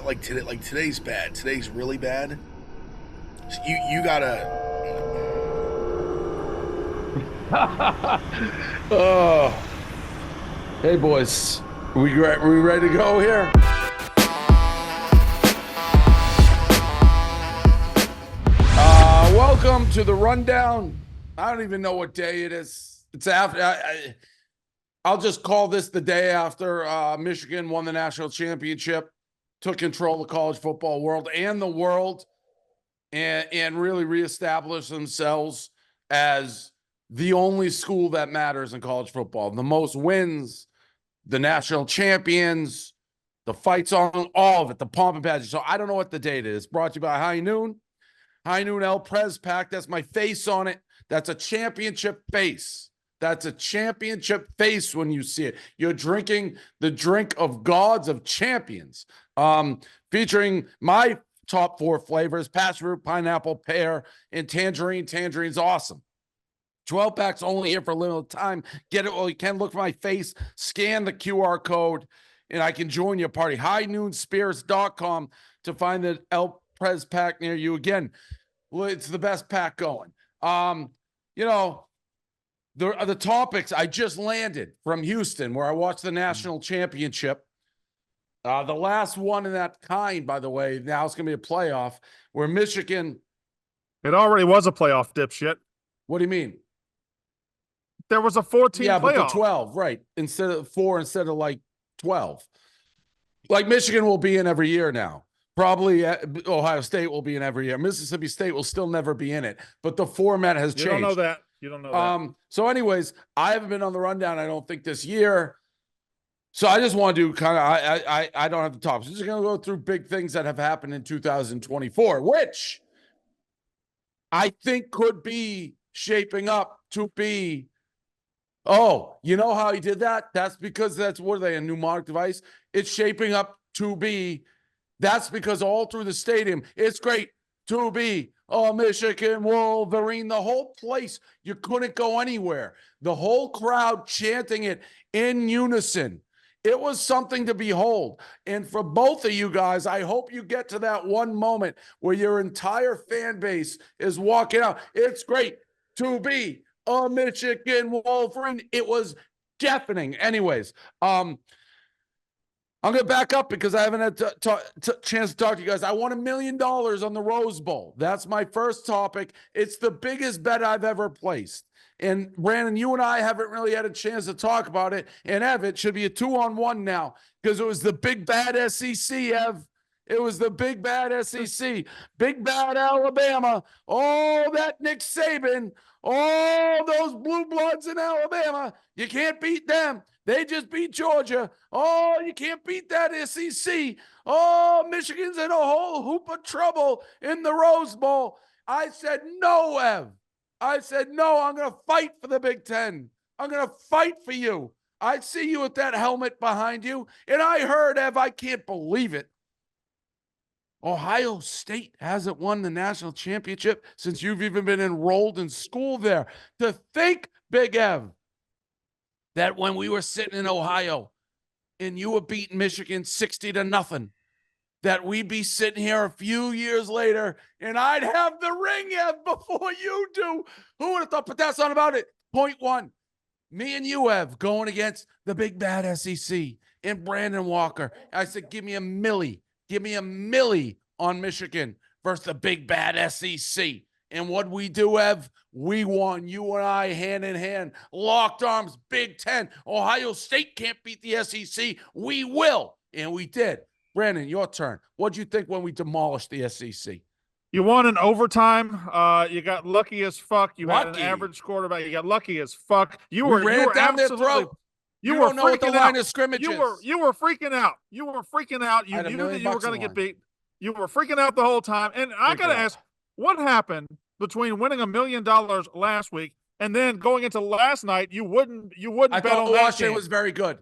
like today. Like today's bad. Today's really bad. So you gotta. Oh, hey boys, we ready to go here? Welcome to the rundown. I don't even know what day it is. It's after. I'll just call this the day after Michigan won the national championship, took control of the college football world and the world, and really reestablished themselves as the only school that matters in college football. The most wins, the national champions, the fights on all of it, the pomp and pageant. So I don't know what the date is. Brought to you by High Noon. High Noon El Prez Pack. That's my face on it. That's a championship face. That's a championship face when you see it. You're drinking the drink of gods, of champions. Featuring my top 4 flavors: passion fruit, pineapple, pear, and tangerine. Tangerine's awesome. 12 packs only here for a limited time. Get it while you can. Look for my face. Scan the QR code, and I can join your party. HighNoonSpirits.com to find the El Prez pack near you. Again, well, it's the best pack going. The topics I just landed from Houston, where I watched the national championship. The last one in that kind, by the way, now it's going to be a playoff, where Michigan. It already was a playoff, dipshit. What do you mean? There was a 14 playoff. But the 12, right? Instead of 4, instead of like 12. Like Michigan will be in every year now. Probably Ohio State will be in every year. Mississippi State will still never be in it. But the format has changed. You don't know that. You don't know that. So anyways, I haven't been on the rundown, I don't think, this year. So I just want to do kind of, I don't have the topics. I'm just going to go through big things that have happened in 2024, which I think could be shaping up to be. Oh, you know how he did that? That's because what are they, a mnemonic device? It's shaping up to be. That's because all through the stadium, it's great to be a Michigan Wolverine. The whole place, you couldn't go anywhere. The whole crowd chanting it in unison. It was something to behold. And for both of you guys, I hope you get to that one moment where your entire fan base is walking out. It's great to be a Michigan Wolverine. It was deafening. Anyways, I'm going to back up because I haven't had a chance to talk to you guys. I won $1 million on the Rose Bowl. That's my first topic. It's the biggest bet I've ever placed. And Brandon, you and I haven't really had a chance to talk about it. And Ev, it should be a 2-on-1 now because it was the big bad SEC, Ev. It was the big bad SEC. Big bad Alabama. All that Nick Saban. All those blue bloods in Alabama. You can't beat them. They just beat Georgia. Oh, you can't beat that SEC. Oh, Michigan's in a whole hoop of trouble in the Rose Bowl. I said, no, Ev. I said, no, I'm going to fight for the Big Ten. I'm going to fight for you. I see you with that helmet behind you. And I heard, Ev, I can't believe it. Ohio State hasn't won the national championship since you've even been enrolled in school there. To think, Big Ev, that when we were sitting in Ohio and you were beating Michigan 60-0, that we'd be sitting here a few years later and I'd have the ring, Ev, before you do. Who would have thought? But that's not about it. Point one, me and you, Ev, going against the big bad SEC and Brandon Walker. I said, give me a milli. Give me a milli on Michigan versus the big bad SEC. And what we do, Ev, we won. You and I, hand in hand, locked arms, Big Ten. Ohio State can't beat the SEC. We will. And we did. Brandon, your turn. What'd you think when we demolished the SEC? You won in overtime. You got lucky as fuck. You had an average quarterback. You got lucky as fuck. You were down their throat. You were don't know what the line of scrimmage is. You were freaking out. You were freaking out. You knew that you were going to get beat. You were freaking out the whole time. And I got to ask, what happened between winning $1 million last week and then going into last night? You wouldn't bet on that. Washington was very good.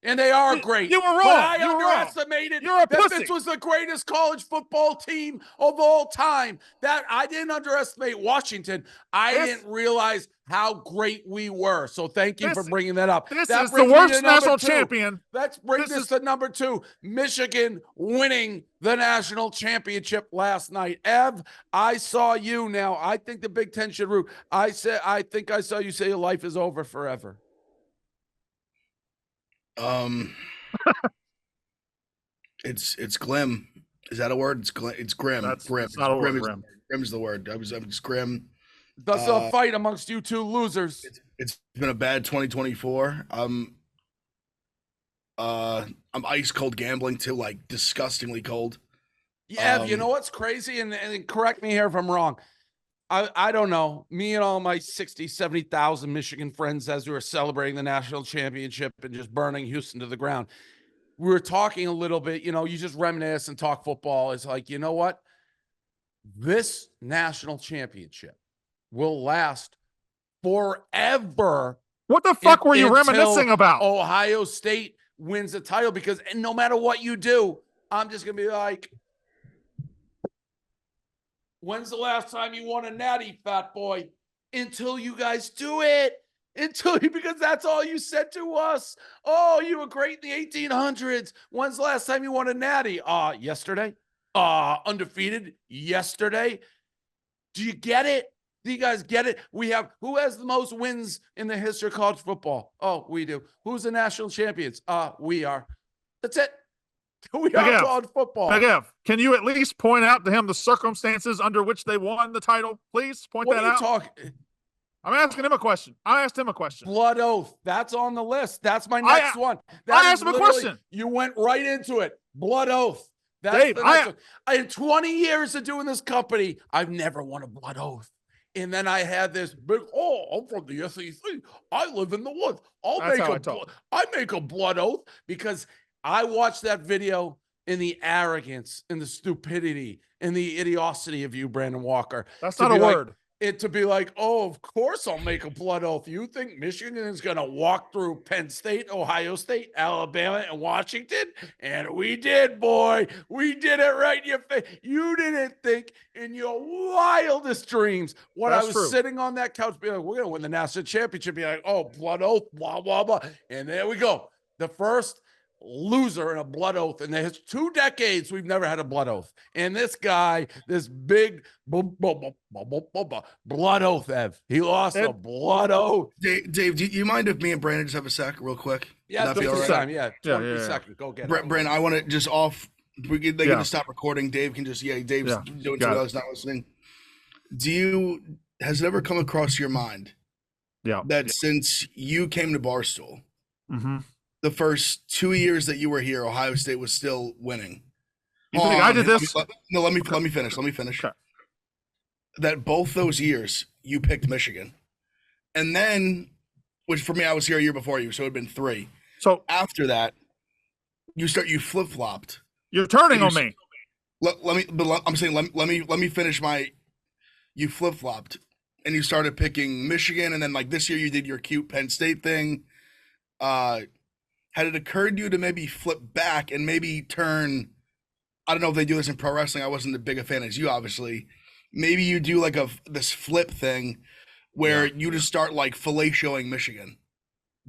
And they are great. You were wrong. But I you underestimated You're a that pussy. this was the greatest college football team of all time. That I didn't underestimate Washington. I didn't realize how great we were. So thank you for bringing that up. This that is the worst national 2. champion. Let's bring this to number 2. Michigan winning the national championship last night. Ev, I saw you now. I think the Big Ten should root. I think I saw you say your life is over forever. It's glim. Is that a word? It's grim. It's grim. It's not a word. Grim is the word. I'm just grim. That's a fight amongst you two losers. It's been a bad 2024. I'm ice cold gambling too, like disgustingly cold. Yeah, you know what's crazy? And correct me here if I'm wrong. I don't know. Me and all my 60, 70,000 Michigan friends, as we were celebrating the national championship and just burning Houston to the ground, we were talking a little bit, you just reminisce and talk football. It's like, you know what? This national championship will last forever. What the fuck were you reminiscing about? Ohio State wins the title, because no matter what you do, I'm just going to be like, when's the last time you won a natty, fat boy? Until you guys do it. Because that's all you said to us. Oh, you were great in the 1800s. When's the last time you won a natty? Yesterday. Undefeated yesterday. Do you get it? Do you guys get it? Who has the most wins in the history of college football? Oh, we do. Who's the national champions? We are. That's it. We are college football. Big F, can you at least point out to him the circumstances under which they won the title? Please point that out. I'm asking him a question. I asked him a question. Blood oath. That's on the list. That's my next one. I asked him a question. You went right into it. Blood oath. Dave, in 20 years of doing this company, I've never won a blood oath. And then I had this big, I'm from the SEC. I live in the woods. I make a blood oath, because I watched that video in the arrogance and the stupidity and the idiocy of you, Brandon Walker. That's not a word. To be like, of course I'll make a blood oath. You think Michigan is going to walk through Penn State, Ohio State, Alabama, and Washington? And we did, boy. We did it right in your face. You didn't think in your wildest dreams when I was sitting on that couch being like, we're going to win the national championship. Be like, blood oath, blah, blah, blah. And there we go. The first loser in a blood oath. In the 2 decades, we've never had a blood oath. And this guy, this big blood oath, Ev. He lost a blood oath. Dave, do you mind if me and Brandon just have a sec real quick? Yeah, take your time. Yeah, 20 seconds. Go get it. Brandon, I want to just they can just stop recording. Dave can just, Dave's doing something else, not listening. Has it ever come across your mind that since you came to Barstool, the first 2 years that you were here, Ohio State was still winning? You think I did this? Let me finish. Okay. That both those years you picked Michigan, and then, which for me, I was here a year before you, so it had been 3. So after that, you flip flopped. You're turning on me. Let me finish my. You flip flopped, and you started picking Michigan, and then like this year you did your cute Penn State thing. Had it occurred to you to maybe flip back and maybe turn, I don't know if they do this in pro wrestling. I wasn't as big a fan as you, obviously. Maybe you do like this flip thing where you just start like fellatioing Michigan.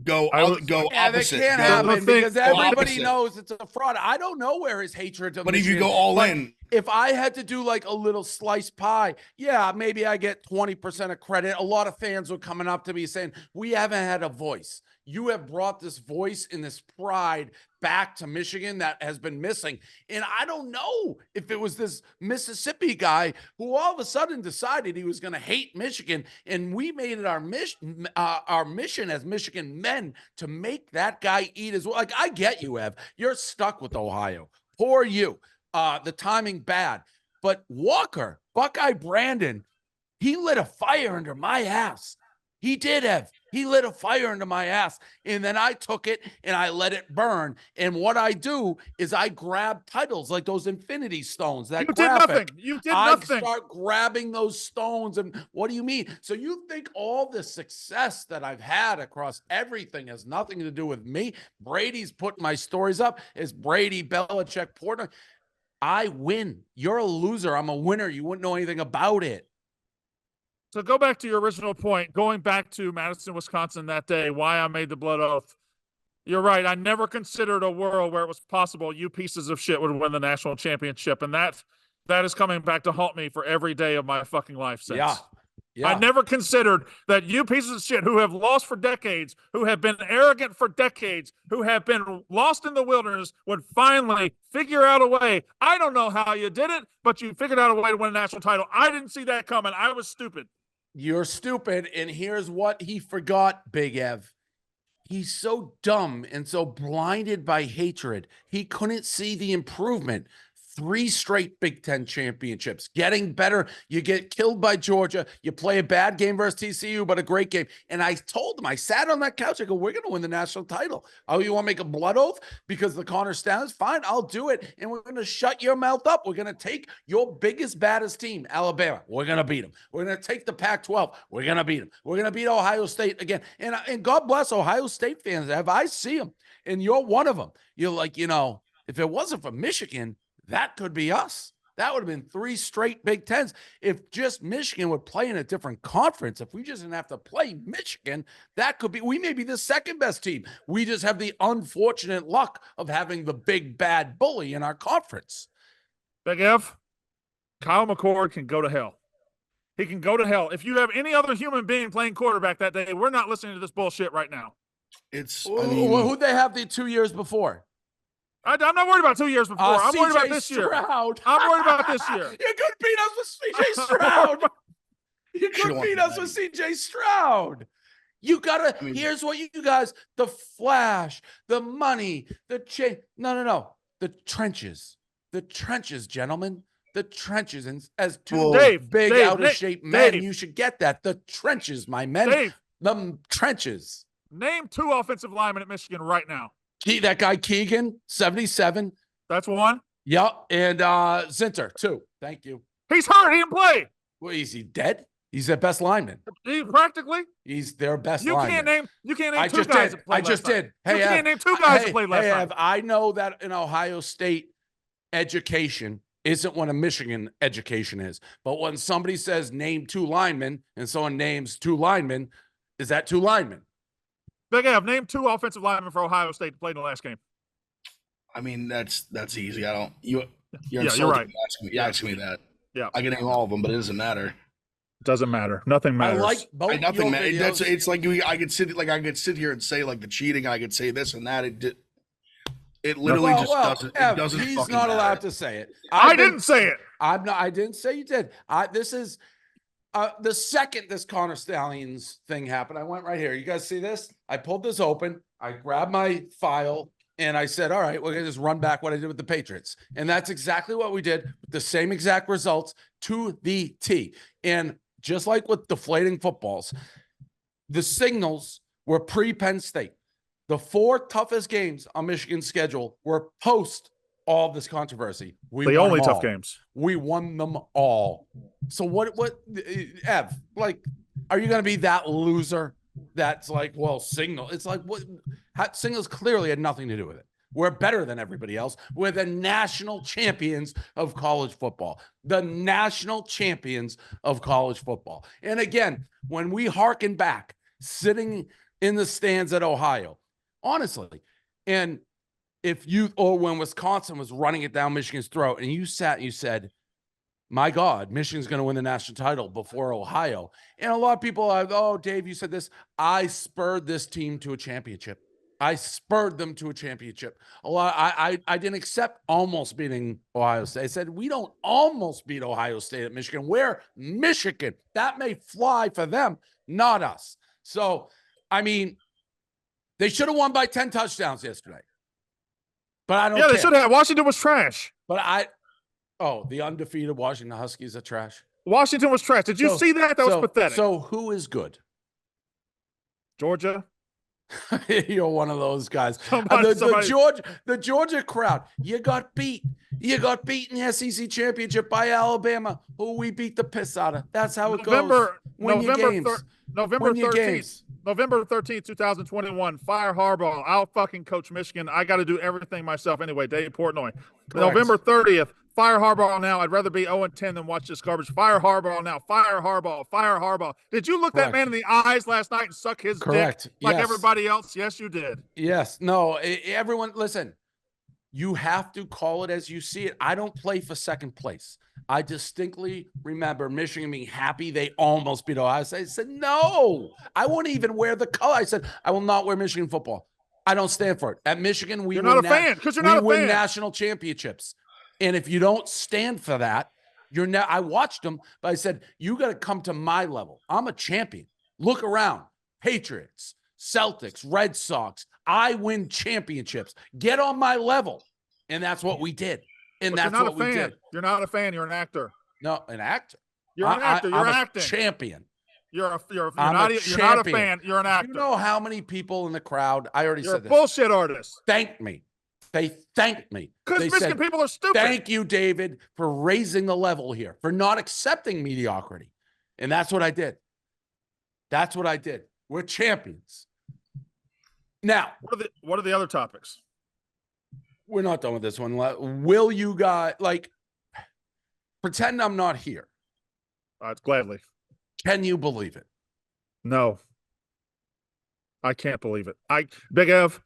Go opposite. That can't happen because everybody knows it's a fraud. I don't know where his hatred of Michigan. If you go all in. If I had to do like a little sliced pie, maybe I get 20% of credit. A lot of fans were coming up to me saying, we haven't had a voice. You have brought this voice and this pride back to Michigan that has been missing. And I don't know if it was this Mississippi guy who all of a sudden decided he was going to hate Michigan. And we made it our mission as Michigan men to make that guy eat as well. Like, I get you, Ev. You're stuck with Ohio. Poor you. The timing bad. But Walker, Buckeye Brandon, he lit a fire under my ass. He did, Ev. He lit a fire into my ass, and then I took it and I let it burn. And what I do is I grab titles like those infinity stones. That you graphic. did nothing. You did nothing. I start grabbing those stones. And what do you mean? So you think all the success that I've had across everything has nothing to do with me? Brady's putting my stories up. It's Brady, Belichick, Portnoy. I win. You're a loser. I'm a winner. You wouldn't know anything about it. So go back to your original point, going back to Madison, Wisconsin that day, why I made the blood oath. You're right. I never considered a world where it was possible you pieces of shit would win the national championship. And that is coming back to haunt me for every day of my fucking life since. Yeah. I never considered that you pieces of shit who have lost for decades, who have been arrogant for decades, who have been lost in the wilderness would finally figure out a way. I don't know how you did it, but you figured out a way to win a national title. I didn't see that coming. I was stupid. You're stupid, and here's what he forgot, Big Ev. He's so dumb and so blinded by hatred, he couldn't see the improvement. 3 straight Big Ten championships, getting better. You get killed by Georgia. You play a bad game versus TCU, but a great game. And I told him, I sat on that couch. I go, we're going to win the national title. Oh, you want to make a blood oath because the Connor Stallions? Fine, I'll do it. And we're going to shut your mouth up. We're going to take your biggest, baddest team, Alabama. We're going to beat them. We're going to take the Pac-12. We're going to beat them. We're going to beat Ohio State again. And God bless Ohio State fans. If I see them, and you're one of them, you're like, if it wasn't for Michigan, that could be us. That would have been 3 straight Big Tens. If just Michigan would play in a different conference, if we just didn't have to play Michigan, that could be, we may be the second best team. We just have the unfortunate luck of having the big bad bully in our conference. Big F, Kyle McCord can go to hell. He can go to hell. If you have any other human being playing quarterback that day, we're not listening to this bullshit right now. Who'd they have the 2 years before? I'm not worried about 2 years before. I'm worried about this year. I'm worried about this year. You could beat us with CJ Stroud. You could beat us with CJ Stroud. You gotta, here's what you guys, the flash, the money, the change. No. The trenches, gentlemen. The trenches. And as two big out of shape men, you should get that. The trenches, my men. The trenches. Name 2 offensive linemen at Michigan right now. That guy Keegan, 77. That's 1. Yep. And Zinter, 2. Thank you. He's hurt. He didn't play. Well, is he dead? He's their best lineman. Practically. He's their best lineman. You can't name 2 guys that played I just did. Hey, you can't name 2 guys that played last time. I know that in Ohio State, education isn't what a Michigan education is. But when somebody says name 2 linemen and someone names 2 linemen, is that 2 linemen? Big Av, name 2 offensive linemen for Ohio State to play in the last game. I mean, that's easy. You're right. Asking me that. Yeah. I can name all of them, but it doesn't matter. It doesn't matter. Nothing matters. I like both. Nothing matters. It's like I could sit here and say like the cheating. I could say this and that. It literally doesn't. It doesn't. He's not allowed to say it. I didn't say it. I didn't say you did. This is the second this Connor Stallions thing happened. I went right here. You guys see this? I pulled this open. I grabbed my file and I said, all right, we're going to just run back what I did with the Patriots. And that's exactly what we did. The same exact results to the T. And just like with deflating footballs, the signals were pre-Penn State. The 4 toughest games on Michigan's schedule were post all this controversy. The only tough games. We won them all. So what, Ev, like, are you going to be that loser that's like, well, signal? It's like, what? Signals clearly had nothing to do with it. We're better than everybody else. We're the national champions of college football. The national champions of college football. And again, when we hearken back, sitting in the stands at Ohio, honestly, and when Wisconsin was running it down Michigan's throat and you sat and you said, my God, Michigan's going to win the national title before Ohio. And a lot of people are, oh, Dave, you said this. I spurred this team to a championship. I spurred them to a championship. I didn't accept almost beating Ohio State. I said, we don't almost beat Ohio State at Michigan. We're Michigan. That may fly for them, not us. So, I mean, they should have won by 10 touchdowns yesterday. But I don't care. They should have. Washington was trash. But the undefeated Washington Huskies are trash. Washington was trash. Did you see that? That was pathetic. So who is good? Georgia. You're one of those guys. Somebody- The Georgia crowd. You got beat. You got beat in the SEC championship by Alabama, who we beat the piss out of. That's how it goes. Win your games. November Win your 13th. games. November 13th, 2021. Fire Harbaugh. I'll fucking coach Michigan. I got to do everything myself anyway. Dave Portnoy. Correct. November 30th. Fire Harbaugh now. I'd rather be 0-10 than watch this garbage. Fire Harbaugh now. Fire Harbaugh. Fire Harbaugh. Did you look that man in the eyes last night and suck his Correct. dick like Yes. everybody else? Yes, you did. Yes. No, everyone, listen, you have to call it as you see it. I don't play for second place. I distinctly remember Michigan being happy they almost beat Ohio State. I said, no, I won't even wear the color. I said, I will not wear Michigan football. I don't stand for it. At Michigan, You're not a fan because you're not a fan. We win national championships. And if you don't stand for that, you're not. I watched them, but I said, you got to come to my level. I'm a champion. Look around. Patriots, Celtics, Red Sox. I win championships. Get on my level. And that's what we did. And But that's what we did. You're not a fan. You're an actor. No, an actor. You're an actor. You're I'm acting. a champion. You're not a champion. fan. You're an actor. You know how many people in the crowd, I already You're a said this, bullshit artist. thanked me. They thanked me. Because They Michigan said, people are stupid. thank you, David, for raising the level here, for not accepting mediocrity. And that's what I did. That's what I did. We're champions. Now, What are the other topics? we're not done with this one. Will you guys, pretend I'm not here? Gladly. Can you believe it? No. I can't believe it. Big Ev,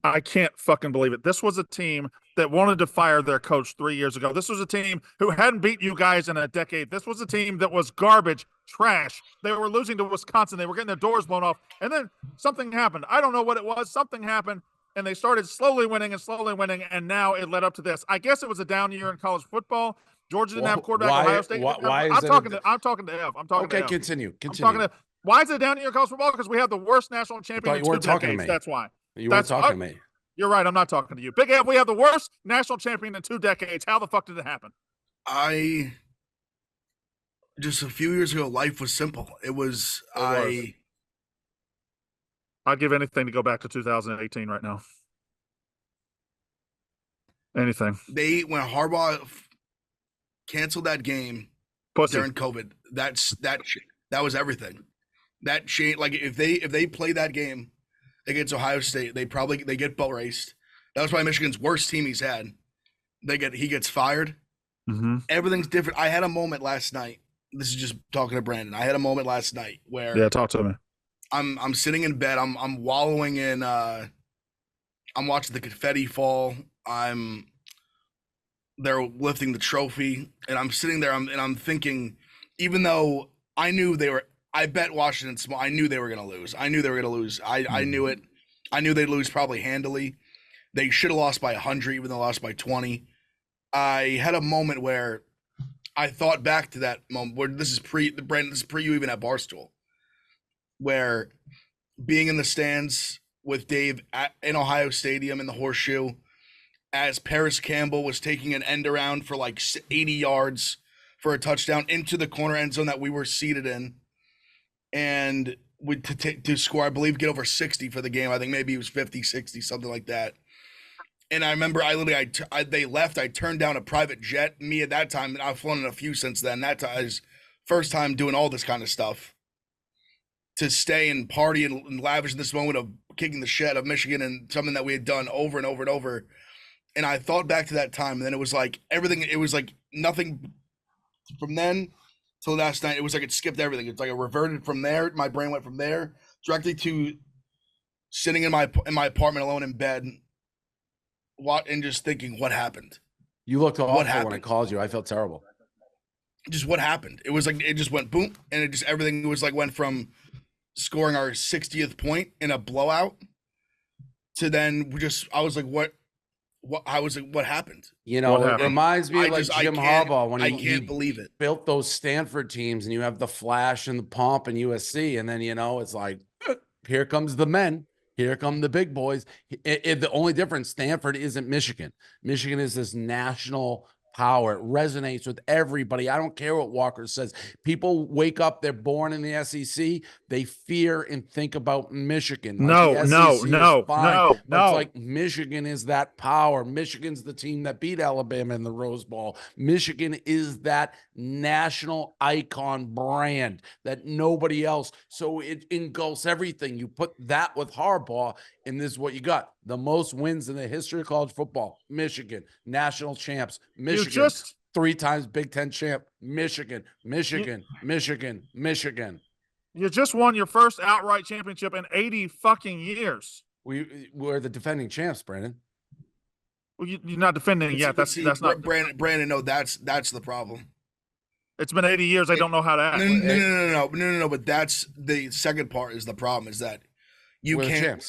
I can't fucking believe it. This was a team that wanted to fire their coach 3 years ago. This was a team who hadn't beat you guys in a decade. This was a team that was garbage, trash. They were losing to Wisconsin. They were getting their doors blown off. And then something happened. I don't know what it was. Something happened. And they started slowly winning. And now it led up to this. I guess it was a down year in college football. Georgia didn't have a quarterback. Ohio State. I'm talking to Ev. Okay, continue. Why is it down year in college football? Because we have the worst national champion in 2 decades. That's why. You weren't talking to me. You're right. I'm not talking to you. Big Ev, we have the worst national champion in 2 decades. How the fuck did it happen? Just a few years ago, life was simple. I'd give anything to go back to 2018 right now. Anything. When Harbaugh canceled that game during COVID, that was everything. That changed. Like if they play that game against Ohio State, they get butt raced. That was probably Michigan's worst team he's had. He gets fired. Mm-hmm. Everything's different. I had a moment last night. This is just talking to Brandon. I had a moment last night where talk to me. I'm sitting in bed. I'm wallowing in. I'm watching the confetti fall. They're lifting the trophy, and I'm sitting there. I'm thinking, even though I knew I bet Washington small. I knew they were going to lose. I knew it. I knew they'd lose probably handily. They should have lost by 100, even though they lost by 20. I had a moment where I thought back to that moment where this is pre you even at Barstool, where being in the stands with Dave in Ohio Stadium in the Horseshoe, as Paris Campbell was taking an end around for like 80 yards for a touchdown into the corner end zone that we were seated in, and to score, I believe, get over 60 for the game. I think maybe it was 50, 60, something like that. And I remember they left. I turned down a private jet. Me at that time, and I've flown in a few since then. That time was first time doing all this kind of stuff. To stay and party and lavish in this moment of kicking the shit of Michigan and something that we had done over and over and over. And I thought back to that time, and then it was like everything. It was like nothing from then till last night. It was like it skipped everything. It's like it reverted from there. My brain went from there directly to sitting in my apartment alone in bed, and just thinking, what happened? You looked awful when I called you. I felt terrible. Just what happened? It was like it just went boom, and everything was like went from scoring our 60th point in a blowout to then I was like, what happened? You know, it reminds me of Jim Harbaugh when I can't believe it. Built those Stanford teams, and you have the flash and the pomp and USC, and then it's like, here comes the men. Here come the big boys. The only difference, Stanford isn't Michigan. Michigan is this national power. It resonates with everybody. I don't care what Walker says. People wake up, they're born in the SEC. They fear and think about Michigan. Like No, the no, SEC no, is fine, no, but it's no. like Michigan is that power. Michigan's the team that beat Alabama in the Rose Bowl. Michigan is that national icon brand that nobody else. So it engulfs everything. You put that with Harbaugh, and this is what you got. The most wins in the history of college football. Michigan, national champs. Michigan, just 3 times Big Ten champ. Michigan. You just won your first outright championship in 80 fucking years. We're the defending champs, Brandon. Well, you're not defending yet. That's not Brandon. No, that's the problem. It's been 80 years. I don't know how to act. No. But that's the second part. Is the problem is that you can't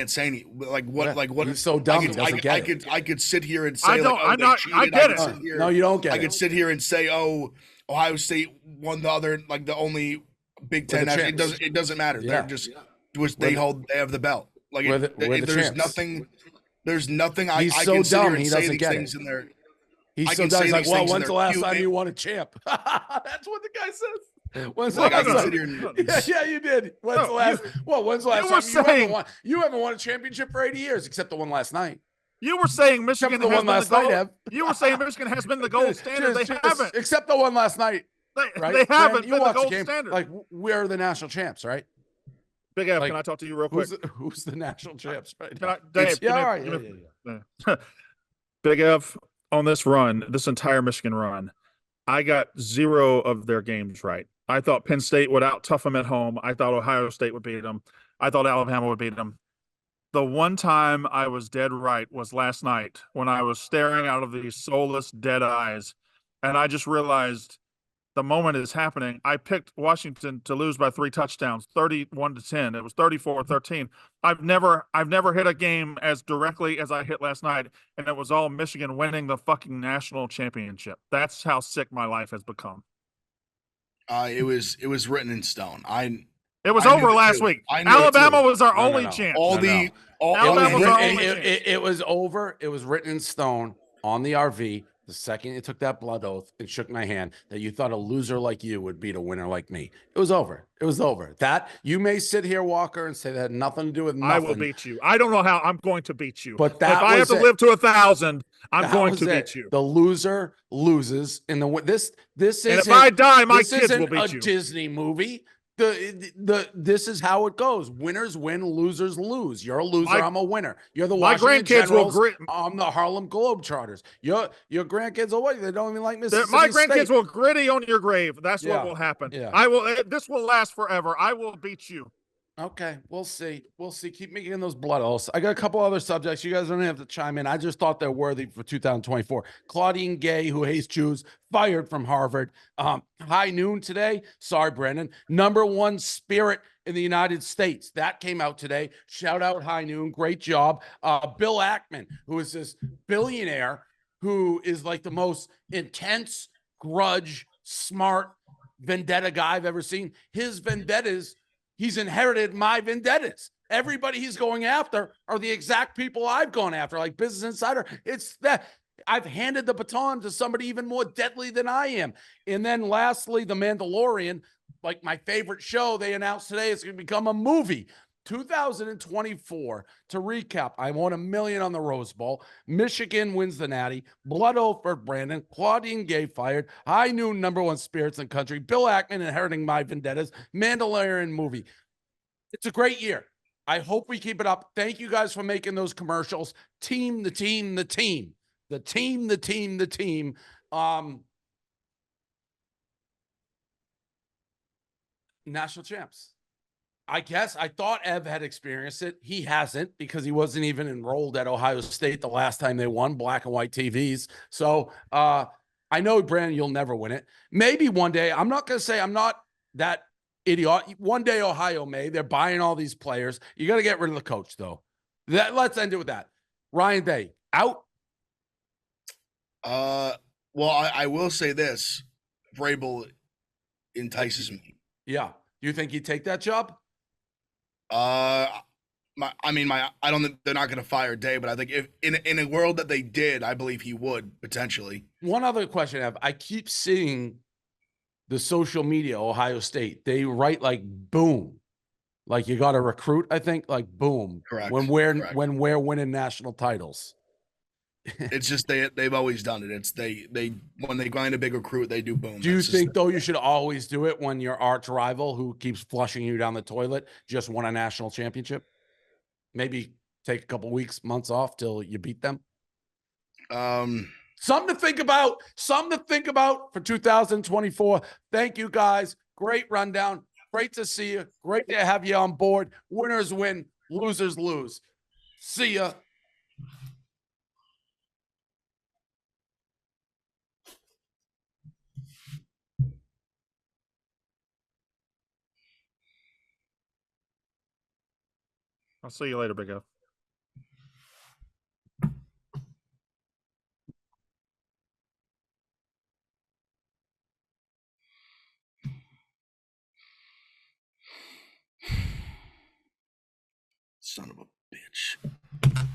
say any like what. He's so dumb. I could sit here and say I don't. I'm not. I get it. No, you don't get it. I could sit here and say, oh, Ohio State won the other, like the only Big Ten. It doesn't matter. Yeah. They're just they have the belt. Like there's nothing. There's nothing. He's I so can sit dumb. here and he say doesn't these get things it. in there. He's so dumb. He's like, well, when's the last time you won a champ? That's what the guy says. When's the last time? Yeah, you did. When's the last time you won? You haven't won a championship for 80 years, except the one last night. You were saying Michigan the one last night, Ev. You were saying Michigan has been the gold standard. They haven't. Except the one last night. They haven't been the gold standard. Like, we're the national champs, right? Big F, can I talk to you real quick? Who's the national champs right now? Dave, Big F, on this run, this entire Michigan run, I got 0 of their games right. I thought Penn State would out-tough them at home. I thought Ohio State would beat them. I thought Alabama would beat them. The one time I was dead right was last night when I was staring out of these soulless, dead eyes, and I just realized the moment is happening. I picked Washington to lose by 3 touchdowns, 31-10. It was 34-13. I've never hit a game as directly as I hit last night, and it was all Michigan winning the fucking national championship. That's how sick my life has become. It was written in stone. It was over last week. Alabama was our only chance. It was over. It was written in stone on the RV. The second you took that blood oath and shook my hand, that you thought a loser like you would beat a winner like me. It was over. It was over. That you may sit here, Walker, and say that had nothing to do with nothing. I will beat you. I don't know how I'm going to beat you. But if I have to live to 1,000, I'm going to beat you. The loser loses. And this is. And if I die, my kids will beat you. A Disney movie. This is how it goes. Winners win, losers lose. You're a loser. I'm a winner. You're the Washington Generals. I'm the Harlem Globetrotters. Your grandkids will wait. They don't even like Mississippi My grandkids State. will gritty on your grave. That's what will happen. Yeah. I will. This will last forever. I will beat you. Okay, we'll see. We'll see. Keep making those blood oaths. I got a couple other subjects. You guys don't have to chime in. I just thought they're worthy for 2024. Claudine Gay, who hates Jews, fired from Harvard. High noon today. Sorry, Brendan. #1 spirit in the United States. That came out today. Shout out High Noon. Great job. Bill Ackman, who is this billionaire who is like the most intense, grudge, smart vendetta guy I've ever seen. His vendettas, he's inherited my vendettas. Everybody he's going after are the exact people I've gone after, like Business Insider. It's that I've handed the baton to somebody even more deadly than I am. And then lastly, The Mandalorian, like my favorite show, they announced today it's going to become a movie. 2024, to recap, I won $1 million on the Rose Bowl. Michigan wins the Natty. Blood oath for Brandon. Claudine Gay fired. High noon, #1 spirits in the country. Bill Ackman inheriting my vendettas. Mandalorian movie. It's a great year. I hope we keep it up. Thank you guys for making those commercials. Team, the team, the team. The team, the team, the team. National champs. I guess I thought Ev had experienced it. He hasn't, because he wasn't even enrolled at Ohio State the last time they won, black and white TVs. So I know, Brandon, you'll never win it. Maybe one day. I'm not going to say I'm not that idiot. One day Ohio may. They're buying all these players. You got to get rid of the coach, though. Let's end it with that. Ryan Day, out? Well, I will say this. Vrabel entices me. Yeah. Do you think he'd take that job? I don't think they're not going to fire Day, but I think if in a world that they did, I believe he would potentially. One other question I have: I keep seeing the social media, Ohio State. They write like boom, like you got to recruit. I think like boom. Correct. When we're winning national titles. It's just they've always done it. It's they when they grind a big recruit, they do boom. Do you think though you should always do it when your arch rival who keeps flushing you down the toilet just won a national championship? Maybe take a couple weeks, months off till you beat them. Something to think about. Something to think about for 2024. Thank you guys. Great rundown. Great to see you. Great to have you on board. Winners win, losers lose. See ya. I'll see you later, Big O. Son of a bitch.